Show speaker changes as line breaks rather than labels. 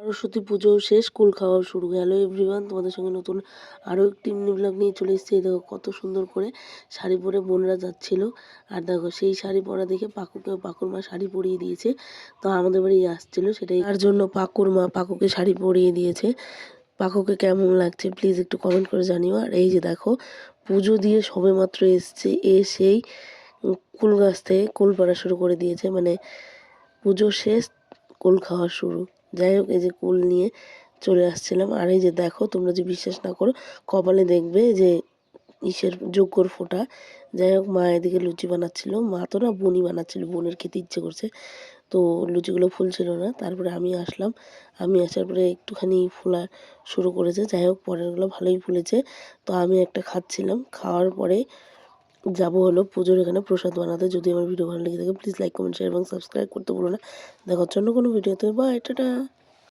সরস্বতী পুজো শেষ, কুল খাওয়াও শুরু। হ্যালো এভরিওয়ান, তোমাদের সঙ্গে নতুন আরও একটি মিনি ব্লগ নিয়ে চলে এসেছি। এই দেখো কত সুন্দর করে শাড়ি পরে বোনরা যাচ্ছিল। আর দেখো সেই শাড়ি পরা দেখে পাকুর মা শাড়ি পরিয়ে দিয়েছে। তো আমাদের বাড়ি আসছিল, সেটাই তার জন্য পাকুর মা পাকুকে শাড়ি পরিয়ে দিয়েছে। পাকুকে কেমন লাগছে প্লিজ একটু কমেন্ট করে জানিও। আর এই যে দেখো পুজো দিয়ে সবেমাত্র এসছে, এসেই কুল গাছ থেকে কুল পাড়া শুরু করে দিয়েছে। মানে পুজো শেষ, কুল খাওয়া শুরু। যাই হোক, এই যে কুল নিয়ে চলে আসছিলাম। আর এই যে দেখো, তোমরা যে বিশ্বাস না করো, কপালে দেখবে যে ইসের যজ্ঞর ফোঁটা। যাই হোক, মা এদিকে লুচি বানাচ্ছিল, মা তো না বোনই বানাচ্ছিল, বোনের খেতে ইচ্ছে করছে। তো লুচিগুলো ফুলছিল না, তারপরে আমি আসলাম। আমি আসার পরে একটুখানি ফোলা শুরু করেছে। যাই হোক, পরেরগুলো ভালোই ফুলেছে। তো আমি একটা খাচ্ছিলাম, খাওয়ার পরে যাবো হলো পুজোর এখানে প্রসাদ বানাতে। যদি আমার ভিডিও ভালো লেগে থাকে প্লিজ লাইক কমেন্ট শেয়ার এবং সাবস্ক্রাইব করতে ভুলো না। দেখা হচ্ছে অন্য কোনো ভিডিওতে। Bye, tata.